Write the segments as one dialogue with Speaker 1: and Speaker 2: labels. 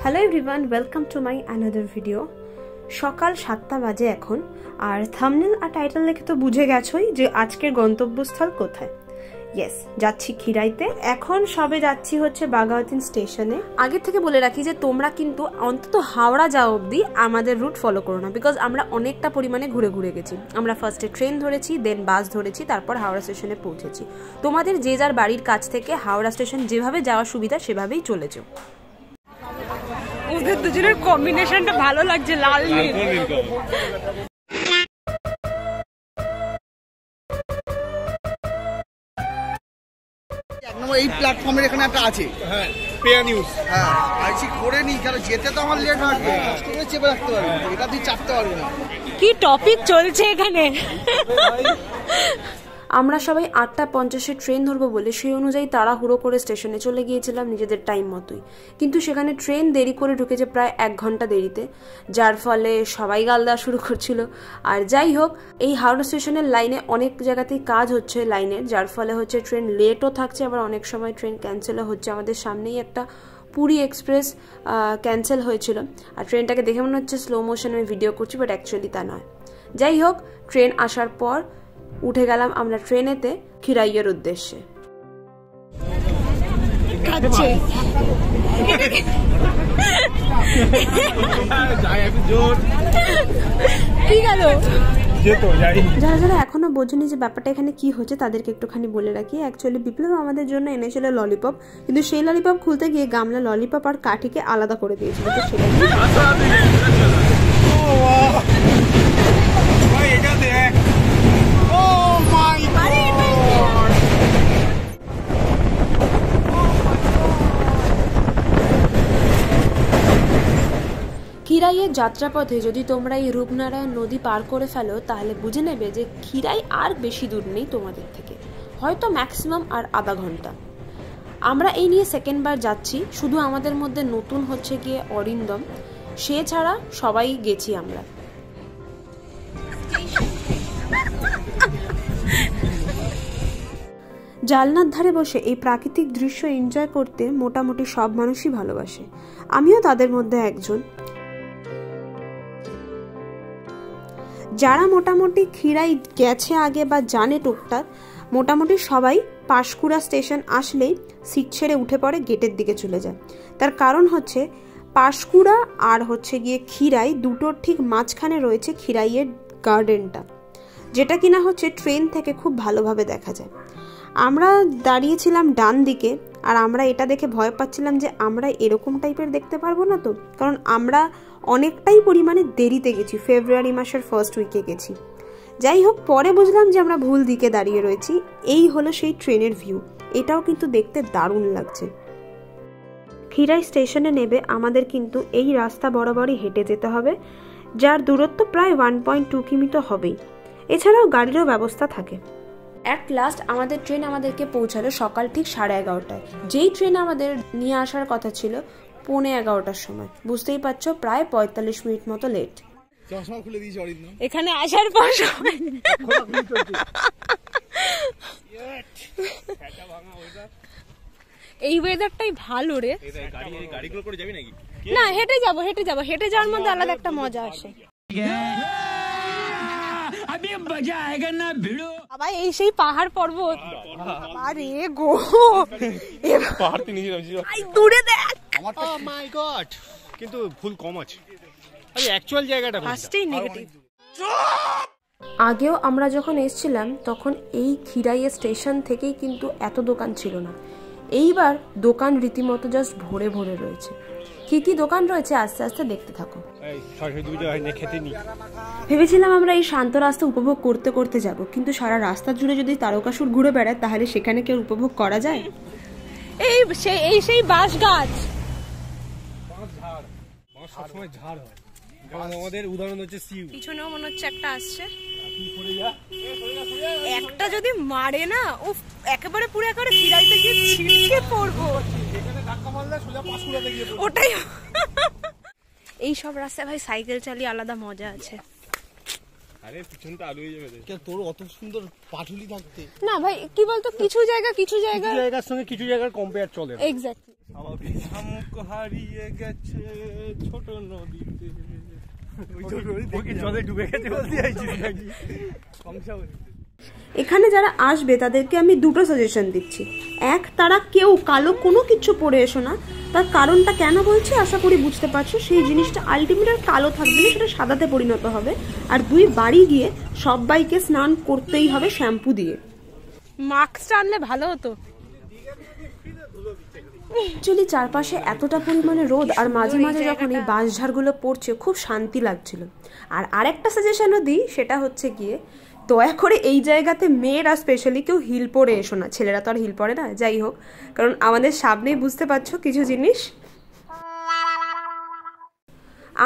Speaker 1: Hello everyone, welcome to my another video. সকাল 7টা বাজে এখন, আর থাম্বনেল আর টাইটেল দেখে তো বুঝে গেছোই যে আজকের গন্তব্যস্থল কোথায়। ইয়েস, যাচ্ছি খিরাইতে। এখন সবে যাচ্ছি হচ্ছে বাঘাওয়াতিন স্টেশনে। আগে থেকে বলে রাখি যে তোমরা কিন্তু অন্তত হাওড়া যাওয়া অবধি আমাদের রুট ফলো করো না, বিকজ আমরা অনেকটা পরিমাণে ঘুরে ঘুরে গেছি। আমরা ফার্স্টে ট্রেন ধরেছি, দেন বাস ধরেছি, তারপর হাওড়া স্টেশনে পৌঁছেছি। তোমাদের যে যার বাড়ির কাছ থেকে হাওড়া স্টেশন যেভাবে যাওয়া সুবিধা সেভাবেই চলেছো। ওদের দুজনের কম্বিনেশনটা ভালো লাগছে, লাল নীল।
Speaker 2: এই প্ল্যাটফর্মের এখানে একটা আছে,
Speaker 3: হ্যাঁ, পেয়া নিউজ।
Speaker 2: হ্যাঁ, আইসি করে নি, কারণ যেতে তো আমার লেট হবে, কষ্ট করে চেপে রাখতে পারবি, এটা তুই চাপতে পারবি না।
Speaker 1: কি টপিক চলছে এখানে। আমরা সবাই 8:50 ট্রেন ধরবো বলে সেই অনুযায়ী তাড়াহুড়ো করে স্টেশনে চলে গিয়েছিলাম নিজেদের টাইম মতোই, কিন্তু সেখানে ট্রেন দেরি করে ঢুকেছে প্রায় 1 ঘন্টা দেরিতে, যার ফলে সবাই গাল দেওয়া শুরু করছিল। আর যাই হোক, এই হাওড়া স্টেশনের লাইনে অনেক জায়গাতেই কাজ হচ্ছে লাইনের, যার ফলে হচ্ছে ট্রেন লেটও থাকছে, আবার অনেক সময় ট্রেন ক্যান্সেলও হচ্ছে। আমাদের সামনেই একটা পুরী এক্সপ্রেস ক্যান্সেল হয়েছিল, আর ট্রেনটাকে দেখে মনে হচ্ছে স্লো মোশনে আমি ভিডিও করছি, বাট অ্যাকচুয়ালি তা নয়। যাই হোক, ট্রেন আসার পর উঠে গেলাম আমরা ট্রেনেতে খিরাইয়ের উদ্দেশ্যে। যারা যারা এখনো বোঝেনি যে ব্যাপারটা এখানে কি হচ্ছে, তাদেরকে একটুখানি বলে রাখি। অ্যাকচুয়ালি বিপ্লব আমাদের জন্য এনেছিল ললিপপ, কিন্তু সেই ললিপপ খুলতে গিয়ে গামলা ললিপপ আর কাঠিকে আলাদা করে দিয়েছিল, তো সেটা খিরাইয়ের যাত্রাপথে যদি তোমরা এই রূপনারায়ণ নদী পার করে ফেলো, তাহলে বুঝে নেবে যে খিরাই আর বেশি দূর নেই তোমাদের থেকে, হয়তো ম্যাক্সিমাম আর আধা ঘন্টা। আমরা এই নিয়ে সেকেন্ডবার যাচ্ছি, শুধু আমাদের মধ্যে নতুন হচ্ছে গিয়ে অরিন্দম, সে ছাড়া সবাই গেছি আমরা। জালনার ধারে বসে এই প্রাকৃতিক দৃশ্য এনজয় করতে মোটামুটি সব মানুষই ভালোবাসে, আমিও তাদের মধ্যে একজন। যারা মোটামুটি খিরাই গেছে আগে বা জানে টুকটাক, মোটামুটি সবাই পাঁশকুড়া স্টেশন আসলেই সিট ছেড়ে উঠে পড়ে গেটের দিকে চলে যায়। তার কারণ হচ্ছে পাঁশকুড়া আর হচ্ছে গিয়ে খিরাই দুটোর ঠিক মাঝখানে রয়েছে খিরাইয়ের গার্ডেনটা, যেটা কিনা হচ্ছে ট্রেন থেকে খুব ভালোভাবে দেখা যায়। আমরা দাঁড়িয়েছিলাম ডান দিকে, আর আমরা এটা দেখে ভয় পাচ্ছিলাম যে আমরা এরকম টাইপের দেখতে পারবো না তো, কারণ আমরা অনেকটাই পরিমাণে দেরিতে গেছি, ফেব্রুয়ারি মাসের ফার্স্ট উইকে গেছি। যাই হোক, পরে বুঝলাম যে আমরা ভুল দিকে দাঁড়িয়ে রয়েছি। এই হলো সেই ট্রেনের ভিউ, এটাও কিন্তু দেখতে দারুণ লাগছে। খিরাই স্টেশনে নেবে আমাদের কিন্তু এই রাস্তা বরাবরই হেঁটে যেতে হবে, যার দূরত্ব প্রায় 1.2 কিমি তো হবেই, এছাড়াও গাড়িরও ব্যবস্থা থাকে। অ্যাট লাস্ট আমাদের ট্রেন আমাদেরকে পৌঁছালো সকাল ঠিক 11:30টায়। যেই ট্রেন আমাদের নিয়ে আসার কথা ছিল 11:15টার সময়, বুঝতেই পারছো প্রায় 45 মিনিট মতো লেট। এখানে আসার পর এই ওয়েদারটাই ভালো রে। না, হেঁটে যাবো, হেঁটে যাওয়ার মধ্যে আলাদা একটা মজা আসে। বাবা, এই সেই পাহাড় পর্বত, আরে গো পাহাড় দূরে দেখ,
Speaker 3: ও মাই গড, কিন্তু ফুল কম আছে। আরে অ্যাকচুয়াল জায়গাটা
Speaker 1: ফার্স্টেই নেগেটিভ। আগেও আমরা যখন এসেছিলাম তখন এই খিরাইয়ের স্টেশন থেকেই কিন্তু এত দোকান ছিল না, এইবার দোকান রীতিমতো জাস্ট ভরে ভরে রয়েছে। কি কি দোকান রয়েছে আস্তে আস্তে দেখতে থাকো। ভেবেছিলাম আমরা এই শান্ত রাস্তা উপভোগ করতে করতে যাব, কিন্তু সারা রাস্তা জুড়ে যদি তারকাসুর ঘুরে বেড়ায় তাহলে সেখানে কেউ উপভোগ করা যায়? এই সেই বাঁশ গাছ,
Speaker 3: সবসময় ঝাড় হয়, আমাদের উদাহরণ হচ্ছে সিউ।
Speaker 1: পিছনেও মনে হচ্ছে একটা আসছে, একটা যদি মারে না, ও একেবারে পুরো একেবারে খিরাইতে গিয়ে ছিটকে পড়বো। ওটাই, এই সব রাস্তায় ভাই সাইকেল চালিয়ে আলাদা মজা আছে।
Speaker 3: আরে পিছনটা আলু হয়ে যাবে
Speaker 2: কেন তোর অত সুন্দর পাটুলি থাকতে
Speaker 4: না ভাই কি বলতো কিছু জায়গার
Speaker 3: সঙ্গে কিছু জায়গার কম্পেয়ার চলে না।
Speaker 4: এক্স্যাক্টলি।
Speaker 3: শামুক হারিয়ে গেছে ছোট নদীতে, ওই জলে ডুবে গেছে বলতে চাইছিস নাকি?
Speaker 1: এখানে যারা আসবে তাদেরকে আমি দুটো সাজেশন দিচ্ছি। এক, তারা কেউ কালো কোনো কিছু পরে এসো না। তার কারণটা কেন বলছি আশা করি বুঝতে পারছো। সেই জিনিসটা আলটিমেট আর কালো থাকবে না, সেটা সাদাতে পরিণত হবে। আর দুই, বাড়ি গিয়ে সবাইকে স্নান করতেই হবে শ্যাম্পু দিয়ে।
Speaker 4: মাস্কটা আনলে ভালো হতো।
Speaker 1: অ্যাকচুয়ালি চারপাশে এতটা পরিমাণে রোদ আর মাঝে মাঝে যখন এই বাঁশঝাড়গুলো পড়ছে খুব শান্তি লাগছিল। আর আরেকটা সাজেশনও দিই, সেটা হচ্ছে গিয়ে দয়া করে এই জায়গাতে মেয়েরা স্পেশালি কেউ হিল পরে এসো না। ছেলেরা তো আর হিল পরে না, যাই হোক, কারণ আমাদের সামনেই বুঝতে পারছো কিছু জিনিস।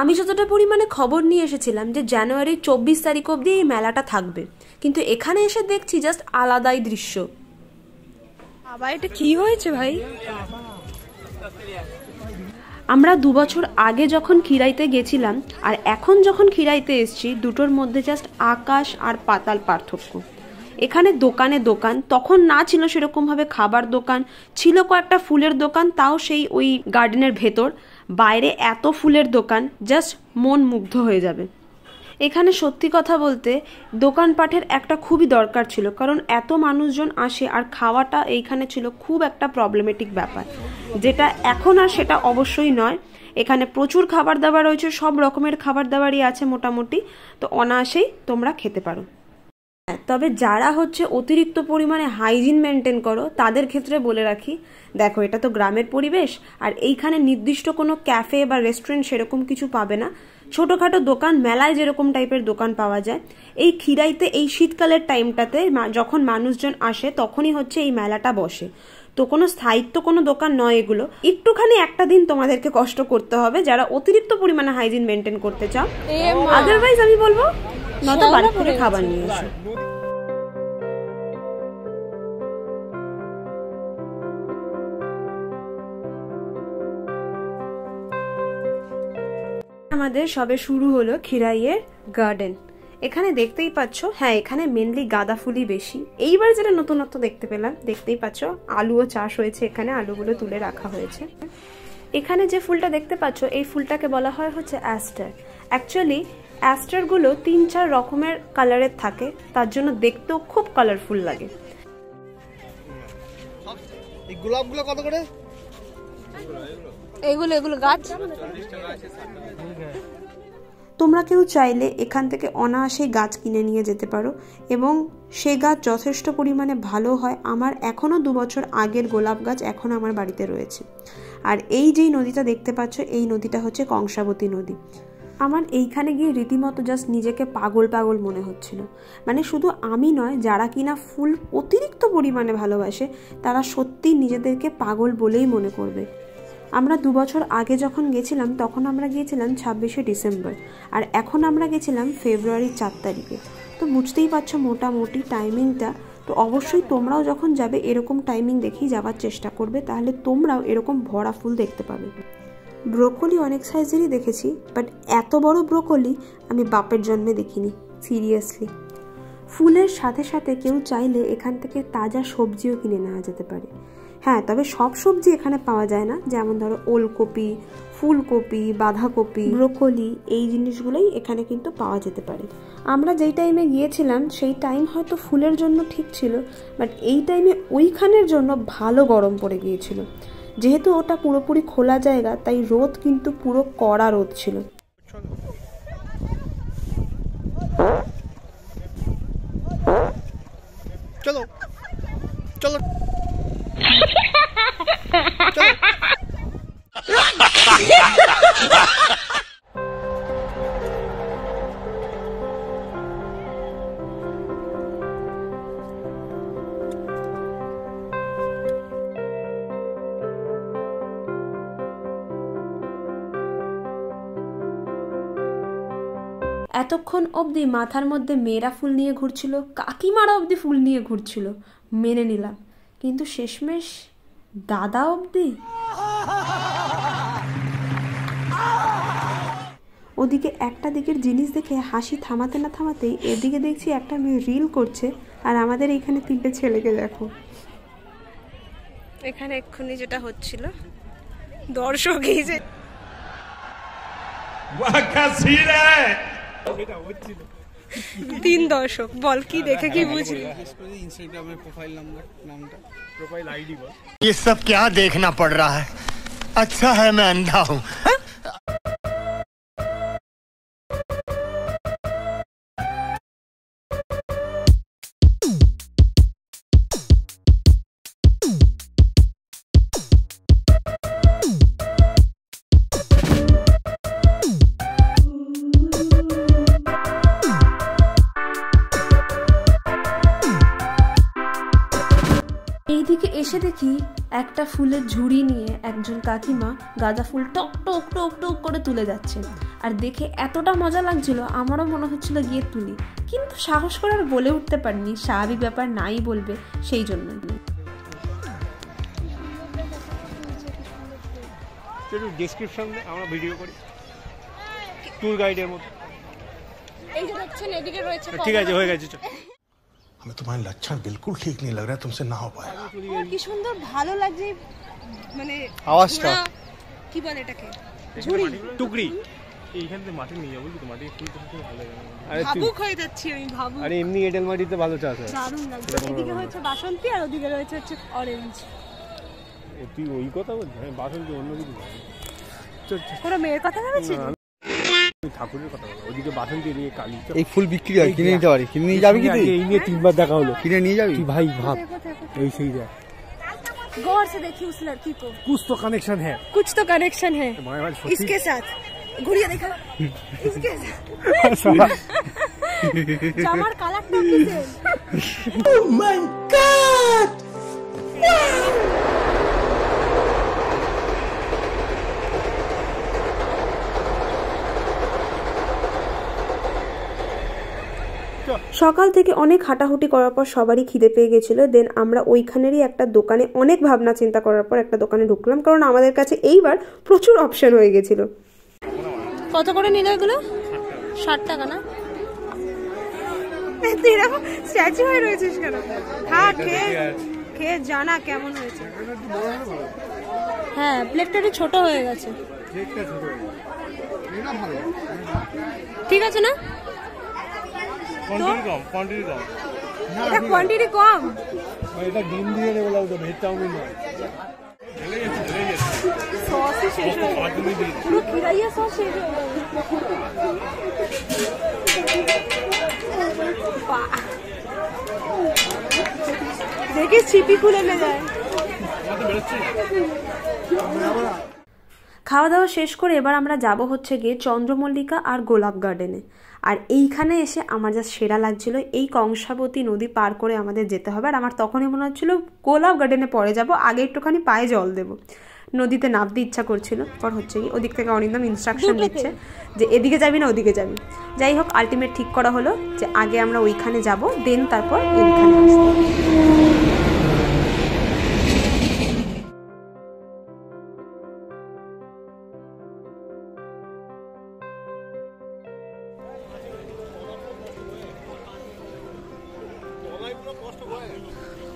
Speaker 1: আমি যতটা পরিমাণে খবর নিয়ে এসেছিলাম যে জানুয়ারির 24 তারিখ অবধি এই মেলাটা থাকবে, কিন্তু এখানে এসে দেখছি জাস্ট আলাদাই দৃশ্য।
Speaker 4: আবার এটা কি হয়েছে ভাই?
Speaker 1: আমরা 2 বছর আগে যখন খিরাইতে গেছিলাম আর এখন যখন খিরাইতে এসেছি, দুটোর মধ্যে জাস্ট আকাশ আর পাতাল পার্থক্য। এখানে দোকানে দোকান, তখন না ছিল সেরকমভাবে খাবার দোকান, ছিল কয়েকটা ফুলের দোকান, তাও সেই ওই গার্ডেনের ভেতর। বাইরে এত ফুলের দোকান, জাস্ট মন মুগ্ধ হয়ে যাবে। এখানে সত্যি কথা বলতে দোকানপাটের একটা খুবই দরকার ছিল, কারণ এত মানুষজন আসে আর খাওয়াটা এইখানে ছিল খুব একটা প্রবলেমেটিক ব্যাপার, যেটা এখন আর সেটা অবশ্যই নয়। এখানে প্রচুর খাবার দাবার রয়েছে, সব রকমের খাবার দাবারই আছে মোটামুটি, তো অনায়াসেই তোমরা খেতে পারো। তবে যারা হচ্ছে অতিরিক্ত পরিমাণে হাইজিন মেনটেন করো তাদের ক্ষেত্রে বলে রাখি, দেখো এটা তো গ্রামের পরিবেশ, আর এইখানে নির্দিষ্ট কোনো ক্যাফে বা রেস্টুরেন্ট সেরকম কিছু পাবে না। ছোটোখাটো দোকান, মেলায় যেরকম টাইপের দোকান পাওয়া যায়, এই খিরাইতে এই শীতকালের টাইমটাতে যখন মানুষজন আসে তখনই হচ্ছে এই মেলাটা বসে। তো কোনো স্থায়িত্ব কোনো দোকান নয় এগুলো। একটুখানি একটা দিন তোমাদেরকে কষ্ট করতে হবে যারা অতিরিক্ত পরিমাণে হাইজিন মেনটেন করতে চাও। আদারওয়াইজ আমি বলবো নয়তো বাড়ি থেকে খাবার নিয়ে এসো। আমাদের সবে শুরু হলো খিরাইয়ের গার্ডেন। এখানে দেখতেই পাচ্ছ, হ্যাঁ এখানে মেনলি গাঁদা ফুলই বেশি। এইবার যেটা নতুনত্ব দেখতে পেলাম, দেখতেই পাচ্ছ আলুও চাষ হয়েছে এখানে, আলুগুলো তুলে রাখা হয়েছে। এখানে যে ফুলটা দেখতে পাচ্ছ এই ফুলটাকে বলা হয় হচ্ছে অ্যাস্টার। অ্যাকচুয়ালি অ্যাস্টারগুলো 3-4 রকমের কালারের থাকে, তার জন্য দেখতেও খুব কালারফুল লাগে।
Speaker 2: এই গোলাপগুলো কত করে?
Speaker 4: এগুলো গাছ।
Speaker 1: তোমরা কেউ চাইলে এখান থেকে অনায়াসেই গাছ কিনে নিয়ে যেতে পারো এবং সে গাছ যথেষ্ট পরিমাণে ভালো হয়। আমার এখনও 2 বছর আগের গোলাপ গাছ এখন আমার বাড়িতে রয়েছে। আর এই যেই নদীটা দেখতে পাচ্ছ, এই নদীটা হচ্ছে কংসাবতী নদী। আমার এইখানে গিয়ে রীতিমতো জাস্ট নিজেকে পাগল পাগল মনে হচ্ছিল। মানে শুধু আমি নয়, যারা কিনা ফুল অতিরিক্ত পরিমাণে ভালোবাসে তারা সত্যি নিজেদেরকে পাগল বলেই মনে করবে। আমরা 2 বছর আগে যখন গেছিলাম তখন আমরা গিয়েছিলাম 26শে ডিসেম্বর, আর এখন আমরা গেছিলাম ফেব্রুয়ারির 4 তারিখে। তো বুঝতেই পারছো মোটামুটি টাইমিংটা। তো অবশ্যই তোমরাও যখন যাবে এরকম টাইমিং দেখেই যাওয়ার চেষ্টা করবে, তাহলে তোমরাও এরকম ভরা ফুল দেখতে পাবে। ব্রোকলি অনেক সাইজেরই দেখেছি, বাট এত বড় ব্রোকলি আমি বাপের জন্মে দেখিনি, সিরিয়াসলি। ফুলের সাথে সাথে কেউ চাইলে এখান থেকে তাজা সবজিও কিনে নেওয়া যেতে পারে। হ্যাঁ, তবে সব সবজি এখানে পাওয়া যায় না, যেমন ধরো ওলকপি, ফুলকপি, বাঁধাকপি, ব্রোকলি, এই জিনিসগুলোই এখানে কিন্তু পাওয়া যেতে পারে। আমরা যেই টাইমে গিয়েছিলাম সেই টাইম হয়তো ফুলের জন্য ঠিক ছিল, বাট এই টাইমে ওইখানের জন্য ভালো গরম পড়ে গিয়েছিল। যেহেতু ওটা পুরোপুরি খোলা জায়গা, তাই রোদ কিন্তু পুরো কড়া রোদ ছিল।
Speaker 2: চলো চলো
Speaker 1: এতক্ষণ অবধি মাথার মধ্যে মেয়েরা ফুল নিয়ে ঘুরছিল, কাকিমারা অবধি ফুল নিয়ে ঘুরছিল, মেনে নিলাম, কিন্তু শেষমেশ দাদা অবধি। ওদিকে একটা দিকের জিনিস দেখে হাসি থামাতে না থামাতেই এদিকে দেখছি একটা মেয়ে রিল করছে, আর আমাদের এইখানে 3টে ছেলেকে দেখো।
Speaker 4: এখানে এক্ষুনি যেটা হচ্ছিল, দর্শক এই যে 3 দর্শক বল কি দেখে কি বুঝলি?
Speaker 2: ইনস্টাগ্রামের প্রোফাইল নামটা
Speaker 3: प्रोफाइल आईडी बस।
Speaker 5: ये सब क्या देखना पड़ रहा है? अच्छा है मैं अंधा हूँ।
Speaker 1: এইদিকে এসে দেখি একটা ফুলের ঝুড়ি নিয়ে একজন কাকিমা গাঁদা ফুল টক টক টক টক করে তুলে যাচ্ছে, আর দেখে এতটা মজা লাগছিল আমারও মনে হচ্ছিল গিয়ে তুলি, কিন্তু সাহস করে আর বলে উঠতে পারিনি, স্বাভাবিক ব্যাপার নাই বলবে সেই জন্য।
Speaker 3: চলো ডেসক্রিপশন আমরা ভিডিও করি ট্যুর গাইডের মতো।
Speaker 4: এই যে দেখছেন এদিকে রয়েছে,
Speaker 3: ঠিক আছে হয়ে গেছে।
Speaker 5: हमें तुम्हारे लक्षण बिल्कुल ठीक नहीं लग रहा है, तुमसे ना हो पाएगा।
Speaker 4: কি সুন্দর ভালো লাগছে, মানে
Speaker 2: আওয়াজটা
Speaker 4: কি বলে এটাকে,
Speaker 3: টুকরি এইখান থেকে মাটি নিয়ে যাবো, কিন্তু মাটি ফুল তো ভালো লাগে। আরে
Speaker 4: ভাবুক হয়ে যাচ্ছি আমি, ভাবুক।
Speaker 3: আরে এমনি এঁটেল মাটিতে ভালো চাষ হয়।
Speaker 4: দারুণ লাগছে। এদিকে হচ্ছে বাসন্তী আর ওদিকে রয়েছে হচ্ছে অরেঞ্জ।
Speaker 3: তুই ওই কথা বলছিস? আমি বাসন্তী অন্য কিছু
Speaker 4: কোনো মেয়ের কথা ভাবছিস?
Speaker 3: ঠাকুরের কথা বলো। ওদিকে বাসন্তী এদিকে কালী।
Speaker 2: এই ফুল বিক্রি হয়, কিনে নিতে পারি। কিনে নিয়ে যাবি কি তুই?
Speaker 3: এই নিয়ে 3 বার দেখা হলো,
Speaker 2: কিনে নিয়ে যাবি
Speaker 3: তুই ভাই ভাব। এই সেই যা
Speaker 4: गौर से देखिए उस लड़की को,
Speaker 3: कुछ तो कनेक्शन है,
Speaker 4: कुछ तो कनेक्शन है
Speaker 3: इसके
Speaker 4: इसके साथ। घुड़िया देखा इसके साथ জামার কালারটা কি সেম। ও মাই গড,
Speaker 1: সকাল থেকে অনেক হাঁটাহুটি করার পর সবারই খিদে পেয়ে গেছিলো। দেন আমরা ওইখানেরই একটা দোকানে অনেক ভাবনা চিন্তা করার পর একটা দোকানে ঢুকলাম, কারণ আমাদের কাছে এইবার প্রচুর অপশন হয়ে গেছিল।
Speaker 4: কত করে নিল এগুলো? 60 টাকা না? তুই এরকম স্ট্যাচু হয়ে রয়েছিস কেন? খা, খেয়ে জানা কেমন হয়েছে। হ্যাঁ, প্লেটটা একটু ছোট হয়ে গেছে। ঠিক আছে না?
Speaker 3: কোয়ান্টিটি কম।
Speaker 4: এটা কোয়ান্টিটি কম।
Speaker 3: এটা ডিম দিয়ে দেবো, লাউ তো ভেজ চাউমিন নয়।
Speaker 4: সসই শেষ হয়ে গেছে, পুরো খিরাইয়া সস শেষ হয়ে গেছে। দেখে চিপি খুলে না যায়।
Speaker 1: খাওয়া দাওয়া শেষ করে এবার আমরা যাব হচ্ছে গিয়ে চন্দ্রমল্লিকা আর গোলাপ গার্ডেনে। আর এইখানে এসে আমার যা সেরা লাগছিল, এই কংসাবতী নদী পার করে আমাদের যেতে হবে, আর আমার তখনই মনে হচ্ছিল গোলাপ গার্ডেনে পরে যাব, আগে একটুখানি পায়ে জল দেবো। নদীতে নামতে ইচ্ছা করছিল, পর হচ্ছে কি ওদিক থেকে অরিন্দম ইনস্ট্রাকশন দিচ্ছে যে এদিকে যাবি না ওদিকে যাবি। যাই হোক, আলটিমেট ঠিক করা হলো যে আগে আমরা ওইখানে যাব, দেন তারপর এইখানে আসবো।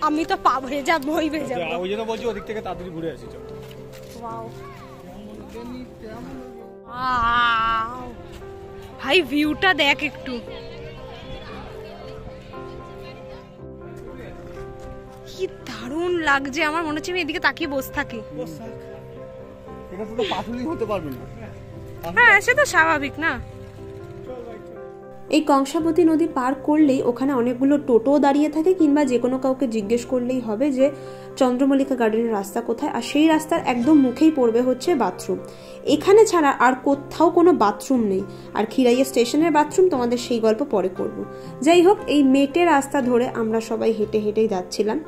Speaker 4: আমি তো পা ভরে যাব, বই ভরে যাব।
Speaker 3: ওই জন্য বলছি ওদিক থেকে তাড়াতাড়ি ঘুরে আসি।
Speaker 4: ওয়াও, ভাই ভিউটা দেখ একটু, কি দারুণ লাগছে। আমার মনে হচ্ছে আমি এদিকে তাকিয়ে বসে থাকি।
Speaker 2: এটা তো পাথুলি হতে পারবে না।
Speaker 4: হ্যাঁ, সে তো স্বাভাবিক না।
Speaker 1: এই কংসাবতী নদী পার করলেই ওখানে অনেকগুলো টোটো দাঁড়িয়ে থাকে, কিংবা যে কোনো কাউকে জিজ্ঞেস করলেই হবে যে চন্দ্রমল্লিকা গার্ডেনের রাস্তা কোথায়, আর সেই রাস্তার একদম মুখেই পড়বে হচ্ছে বাথরুম। এখানে ছাড়া আর কোথাও কোনো বাথরুম নেই, আর খিরাইয়া স্টেশনের বাথরুম তোমাদের সেই গল্প পরে করব। যাই হোক, এই মেটে রাস্তা ধরে আমরা সবাই হেঁটে হেঁটেই যাচ্ছিলাম,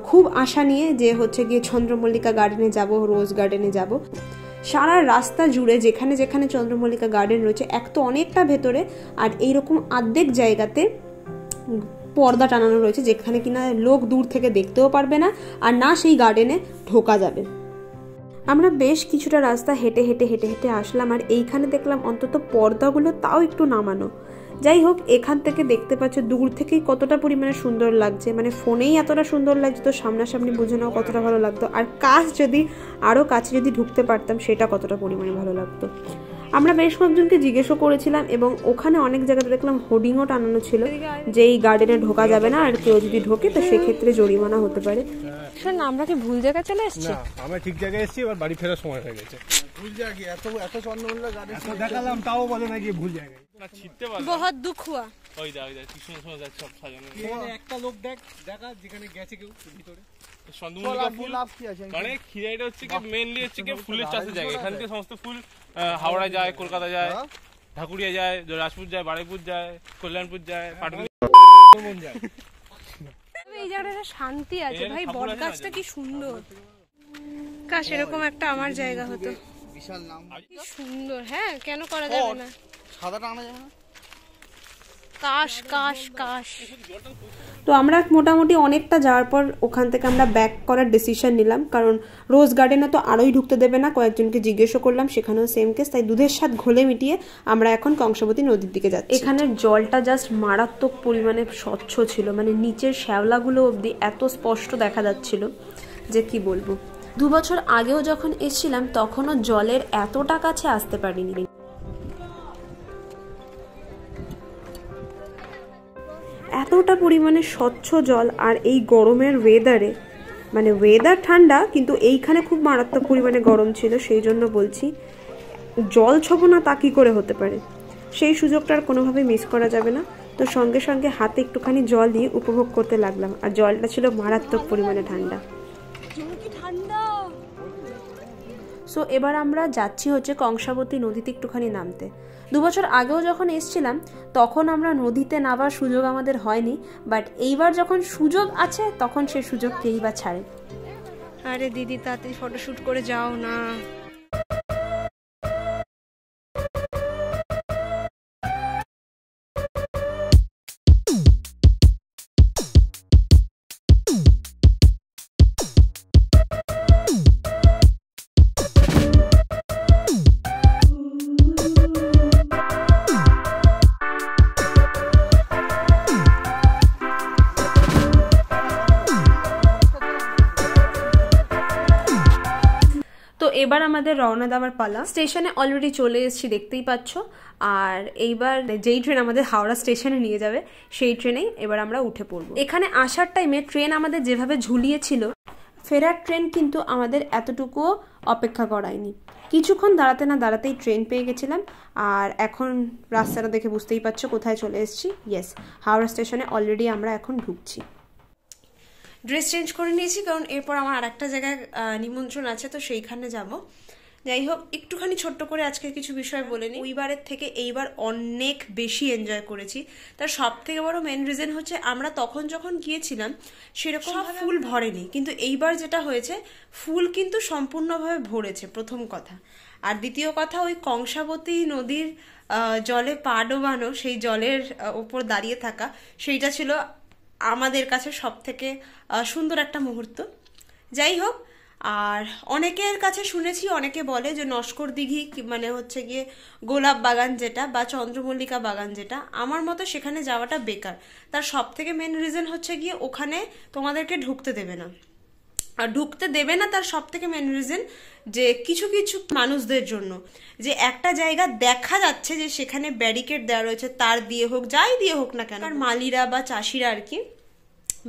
Speaker 1: খুব আশা নিয়ে যে হচ্ছে গিয়ে চন্দ্রমল্লিকা গার্ডেনে যাব, রোজ গার্ডেনে যাব। সারা রাস্তা জুড়ে যেখানে যেখানে চন্দ্রমল্লিকা গার্ডেন রয়েছে, এক তো অনেকটা ভেতরে, আর এইরকম অর্ধেক জায়গাতে পর্দা টানানো রয়েছে, যেখানে কিনা লোক দূর থেকে দেখতেও পারবে না, আর না সেই গার্ডেনে ঢোকা যাবে। আমরা বেশ কিছুটা রাস্তা হেঁটে হেঁটে হেঁটে হেঁটে আসলাম, আর এইখানে দেখলাম অন্তত পর্দাগুলো তাও একটু নামানো। যাই হোক, এখান থেকে দেখতে পাচ্ছ দূর থেকেই কতটা পরিমাণে সুন্দর লাগছে, মানে ফোনেই এতটা সুন্দর লাগছে তো সামনাসামনি বুঝে নাও কতটা ভালো লাগতো। আর কাজ যদি আরও কাছে যদি ঢুকতে পারতাম সেটা কতটা পরিমাণে ভালো লাগতো। আমরা বেশ কয়েকজনকে জিজ্ঞেসও করেছিলাম এবং ওখানে অনেক জায়গাতে দেখলাম হোর্ডিংও টানানো ছিল যে এই গার্ডেনে ঢোকা যাবে না, আর কেউ যদি ঢোকে তো সেক্ষেত্রে জরিমানা হতে পারে।
Speaker 4: শোন, আমরা কি ভুল জায়গায় চলে এসেছি?
Speaker 3: না, আমরা ঠিক জায়গায় এসেছি, এবার বাড়ি ফেরার সময় হয়ে গেছে।
Speaker 2: ভুল জায়গায় এত চন্দ্রমল্লিকা গার্ডেন
Speaker 3: দেখালাম তাও বলে নাকি ভুল জায়গায়। না ছিটতে পারবে,
Speaker 4: বহুত দুঃখ হুয়া।
Speaker 3: ওই দেখ কি সুন্দর যাচ্ছে সব সাজানো। একটা লোক দেখা যেখানে গেছে কেউ ভিতরে চন্দ্রমল্লিকা ফুল মানে খিরাইটা হচ্ছে কি মেইনলি হচ্ছে কি ফুলের চাষের জায়গা। এখান থেকে সমস্ত ফুল হাওড়া যায়, কলকাতা যায়, ঢাকুরিয়া যায়, রাজপুর যায়, বারুইপুর যায়, কল্যাণপুর যায়, পাটুলি যায়।
Speaker 4: এই জায়গাটা শান্তি আছে ভাই, বট গাছটা কি সুন্দর। কাশ এরকম একটা আমার জায়গা হতো।
Speaker 2: বিশাল নাম,
Speaker 4: কি সুন্দর। হ্যাঁ, কেন করা যাবে না?
Speaker 2: সাদাটা আনা যাবে না?
Speaker 4: কাশ কাশ কাশ।
Speaker 1: তো আমরা মোটামুটি অনেকটা যাওয়ার পর ওখান থেকে আমরা ব্যাক করার ডিসিশন নিলাম, কারণ রোজ গার্ডেনে তো আরোই ঢুকতে দেবে না। কয়েকজনকে জিজ্ঞেসও করলাম, সেখানেও সেম কেস। তাই দুধের স্বাদ ঘোলে মিটিয়ে আমরা এখন কংসাবতী নদীর দিকে যাচ্ছি। এখানের জলটা জাস্ট মারাত্মক পরিমাণে স্বচ্ছ ছিল, মানে নিচের শ্যাওলাগুলো অবধি এত স্পষ্ট দেখা যাচ্ছিল যে কি বলবো। 2 বছর আগেও যখন এসেছিলাম তখনও জলের এতটা কাছে আসতে পারিনি। এতটা পরিমাণে স্বচ্ছ জল, আর এই গরমের ওয়েদারে, মানে ওয়েদার ঠান্ডা কিন্তু এইখানে খুব মারাত্মক পরিমাণে গরম ছিল। সেই জন্য বলছি জল ছোবো না তা কী করে হতে পারে, সেই সুযোগটা আর কোনোভাবেই মিস করা যাবে না। তো সঙ্গে সঙ্গে হাতে একটুখানি জল দিয়ে উপভোগ করতে লাগলাম, আর জলটা ছিল মারাত্মক পরিমাণে ঠান্ডা। সো এবার আমরা যাচ্ছি হচ্ছে কংসাবতী নদীতে একটুখানি নামতে। 2 বছর আগেও যখন এসছিলাম তখন আমরা নদীতে নামার সুযোগ আমাদের হয়নি, বাট এইবার যখন সুযোগ আছে তখন সে সুযোগ কেই বা ছাড়ে।
Speaker 4: আরে দিদি, তাড়াতাড়ি ফটোশুট করে যাও না।
Speaker 1: তো এবার আমাদের রওনা দেওয়ার পালা। স্টেশনে অলরেডি চলে এসেছি, দেখতেই পাচ্ছ। আর এইবার যেই ট্রেন আমাদের হাওড়া স্টেশনে নিয়ে যাবে সেই ট্রেনেই এবার আমরা উঠে পড়ব। এখানে আসার টাইমে ট্রেন আমাদের যেভাবে ঝুলিয়েছিল, ফেরার ট্রেন কিন্তু আমাদের এতটুকুও অপেক্ষা করায়নি। কিছুক্ষণ দাঁড়াতে না দাঁড়াতেই ট্রেন পেয়ে গেছিলাম। আর এখন রাস্তাটা দেখে বুঝতেই পারছো কোথায় চলে এসেছি। ইয়েস, হাওড়া স্টেশনে অলরেডি আমরা এখন ঢুকছি। ড্রেস চেঞ্জ করে নিয়েছি, কারণ এরপর আমার আর একটা জায়গায় নিমন্ত্রণ আছে, তো সেইখানে যাব। যাই হোক, একটুখানি ছোট্ট করে আজকে কিছু বিষয় বলে নিই। ওইবারের থেকে এইবার অনেক বেশি এনজয় করেছি। তার সব থেকে বড় মেন রিজন হচ্ছে আমরা তখন যখন গিয়েছিলাম সেরকম ফুল ভরেনি, কিন্তু এইবার যেটা হয়েছে ফুল কিন্তু সম্পূর্ণভাবে ভরেছে, প্রথম কথা। আর দ্বিতীয় কথা, ওই কংসাবতী নদীর জলে পা ডোবানো, সেই জলের ওপর দাঁড়িয়ে থাকা, সেইটা ছিল আমাদের কাছে সব থেকে সুন্দর একটা মুহূর্ত। যাই হোক, আর অনেকের কাছে শুনেছি, অনেকে বলে যে নস্কর দিঘি মানে হচ্ছে গিয়ে গোলাপ বাগান যেটা বা চন্দ্রমল্লিকা বাগান যেটা, আমার মতো সেখানে যাওয়াটা বেকার। তার সব থেকে মেন রিজন হচ্ছে গিয়ে ওখানে তোমাদেরকে ঢুকতে দেবে না। আর ঢুকতে দেবে না তার সব থেকে মেন রিজন যে কিছু কিছু মানুষদের জন্য, যে একটা জায়গা দেখা যাচ্ছে যে সেখানে ব্যারিকেড দেওয়া রয়েছে, তার দিয়ে হোক যাই দিয়ে হোক না কেন, আর মালিরা বা চাষিরা আর কি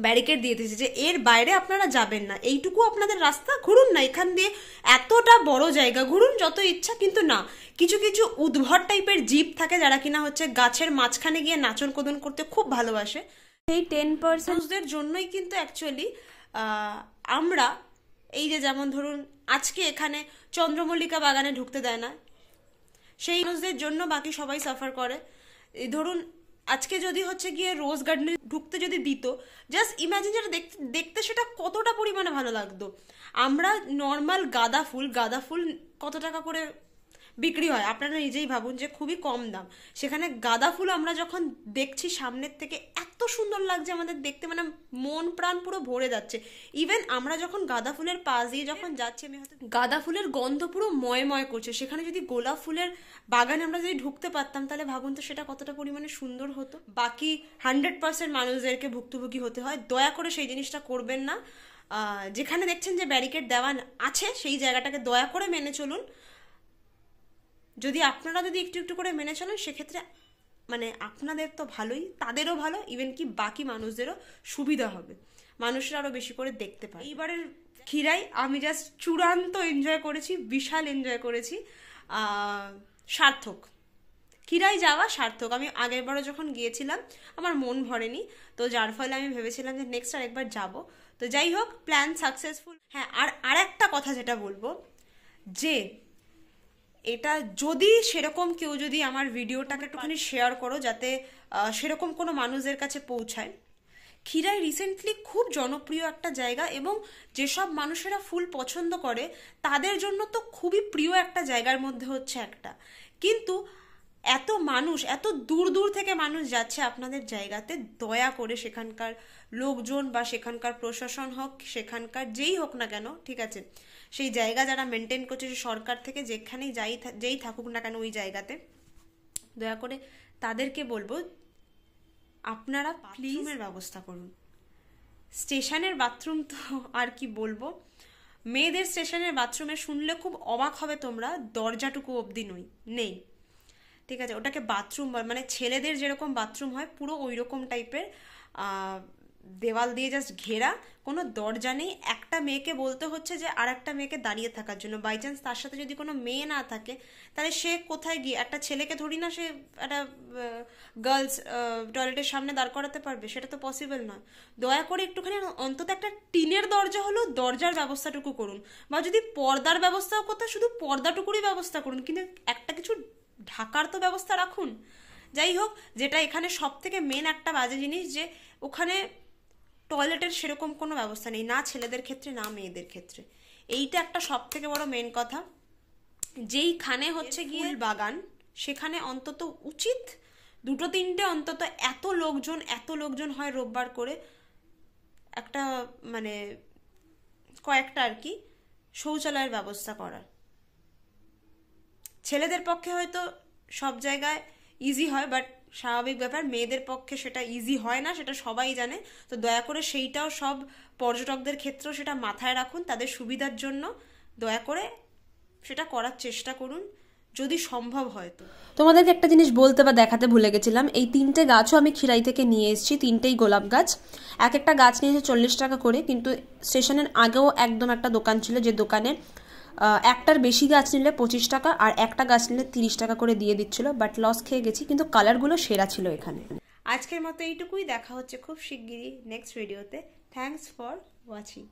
Speaker 1: ব্যারিকেড দিয়ে দিয়েছে যে এর বাইরে আপনারা যাবেন না, এইটুকু আপনাদের রাস্তা, ঘুরুন না এখান দিয়ে, এতটা বড় জায়গা ঘুরুন যত ইচ্ছা। কিন্তু না, কিছু কিছু উদ্ভট টাইপের জীব থাকে যারা কিনা হচ্ছে গাছের মাঝখানে গিয়ে নাচন কোদন করতে খুব ভালোবাসে। সেই 10%দের জন্যই কিন্তু অ্যাকচুয়ালি আমরা এই যে যেমন ধরুন আজকে এখানে চন্দ্রমল্লিকা বাগানে ঢুকতে দেয় না, সেই মানুষদের জন্য বাকি সবাই সাফার করে। ধরুন আজকে যদি হচ্ছে গিয়ে রোজ গার্ডেনে ঢুকতে যদি দিত, জাস্ট ইমাজিন যেটা দেখতে সেটা কতটা পরিমাণে ভালো লাগতো। আমরা নর্মাল গাঁদা ফুল কত টাকা করে বিক্রি হয়। আপনারা নিজেই ভাবুন যে খুবই কম দাম। সেখানে গাঁদা ফুল আমরা যখন দেখছি সামনের থেকে এত সুন্দর লাগছে আমাদের দেখতে, মানে মন প্রাণ পুরো ভরে যাচ্ছে। ইভেন আমরা যখন গাঁদা ফুলের পাশ দিয়ে যখন যাচ্ছি, আমি হয়তো গাঁদা ফুলের গন্ধ পুরো ময় করছে। সেখানে যদি গোলাপ ফুলের বাগানে আমরা যদি ঢুকতে পারতাম তাহলে ভাবুন তো সেটা কতটা পরিমাণে সুন্দর হতো। বাকি 100% মানুষদেরকে ভুক্তভোগী হতে হয়, দয়া করে সেই জিনিসটা করবেন না। যেখানে দেখছেন যে ব্যারিকেড দেওয়া আছে সেই জায়গাটাকে দয়া করে মেনে চলুন। যদি আপনারা যদি একটু একটু করে মেনে চলেন সেক্ষেত্রে মানে আপনাদের তো ভালোই, তাদেরও ভালো, ইভেন কি বাকি মানুষদেরও সুবিধা হবে, মানুষরা আরও বেশি করে দেখতে পায়। এইবারের ক্ষীরাই আমি জাস্ট চূড়ান্ত এনজয় করেছি, বিশাল এনজয় করেছি, সার্থক। ক্ষীরাই যাওয়া সার্থক। আমি আগেরবারও যখন গিয়েছিলাম আমার মন ভরেনি, তো যার ফলে আমি ভেবেছিলাম যে নেক্সট আর একবার যাবো। তো যাই হোক, প্ল্যান সাকসেসফুল। হ্যাঁ, আর একটা কথা যেটা বলবো, যে এটা যদি সেরকম কেউ যদি আমার ভিডিওটাকে একটুখানি শেয়ার করো যাতে সেরকম কোনো মানুষদের কাছে পৌঁছায়। ক্ষীরাই রিসেন্টলি খুব জনপ্রিয় একটা জায়গা, এবং যেসব মানুষেরা ফুল পছন্দ করে তাদের জন্য তো খুবই প্রিয় একটা জায়গার মধ্যে হচ্ছে একটা। কিন্তু এত মানুষ, এত দূর দূর থেকে মানুষ যাচ্ছে আপনাদের জায়গাতে, দয়া করে সেখানকার লোকজন বা সেখানকার প্রশাসন হোক, সেখানকার যেই হোক না কেন, ঠিক আছে, সেই জায়গা যারা মেনটেন করছে, সরকার থেকে যেখানেই যেই থাকুক না কেন ওই জায়গাতে, দয়া করে তাদেরকে বলবো আপনারা বাথরুমের ব্যবস্থা করুন। স্টেশনের বাথরুম তো আর কি বলবো, মেয়েদের স্টেশনের বাথরুমে শুনলে খুব অবাক হবে তোমরা, দরজাটুকু অবধি নেই, ঠিক আছে, ওটাকে বাথরুম মানে ছেলেদের যেরকম বাথরুম হয় পুরো ওই রকম টাইপের, দেওয়াল দিয়ে জাস্ট ঘেরা, কোনো দরজা নেই। একটা মেয়েকে বলতে হচ্ছে যে আর একটা মেয়েকে দাঁড়িয়ে থাকার জন্য, বাই চান্স তার সাথে যদি কোনো মেয়ে না থাকে তাহলে সে কোথায় গিয়ে, একটা ছেলেকে ধরি না সে একটা গার্লস টয়লেটের সামনে দাঁড় করাতে পারবে, সেটা তো পসিবল নয়। দয়া করে একটুখানি অন্তত একটা টিনের দরজা হলো দরজার ব্যবস্থাটুকু করুন, বা যদি পর্দার ব্যবস্থাও করতে শুধু পর্দাটুকুরই ব্যবস্থা করুন, কিন্তু একটা কিছু ঢাকার তো ব্যবস্থা রাখুন। যাই হোক, যেটা এখানে সব থেকে মেন একটা বাজে জিনিস, যে ওখানে টয়লেটের সেরকম কোনো ব্যবস্থা নেই, না ছেলেদের ক্ষেত্রে না মেয়েদের ক্ষেত্রে। এইটা একটা সব থেকে বড় মেন কথা। যেইখানে হচ্ছে গিয়ে বাগান, সেখানে অন্তত উচিত 2-3টে অন্তত এত লোকজন হয় রোববার করে, একটা মানে কয়েকটা আর কি শৌচালয়ের ব্যবস্থা করার। ছেলেদের পক্ষে হয়তো সব জায়গায় ইজি হয়, বাট স্বাভাবিক ব্যাপার, মেয়েদের পক্ষে সেটা ইজি হয় না, সেটা সবাই জানে। তো দয়া করে সেইটাও সব পর্যটকদের ক্ষেত্রেও সেটা মাথায় রাখুন, তাদের সুবিধার জন্য দয়া করে সেটা করার চেষ্টা করুন যদি সম্ভব হয়। তো তোমাদেরকে একটা জিনিস বলতে বা দেখাতে ভুলে গেছিলাম, এই 3টে গাছও আমি ক্ষীরাই থেকে নিয়ে এসেছি, 3টেই গোলাপ গাছ। এক একটা গাছ নিয়েছে 40 টাকা করে, কিন্তু স্টেশনের আগেও একদম একটা দোকান ছিল যে দোকানে একটার বেশি গাছ নিলে 25 টাকা আর একটা গাছ নিলে 30 টাকা করে দিয়ে দিচ্ছিল, বাট লস খেয়ে গেছি, কিন্তু কালারগুলো সেরা ছিল এখানে। আজকের মতো এইটুকুই, দেখা হচ্ছে খুব শিগগিরই নেক্সট ভিডিওতে। Thanks for watching.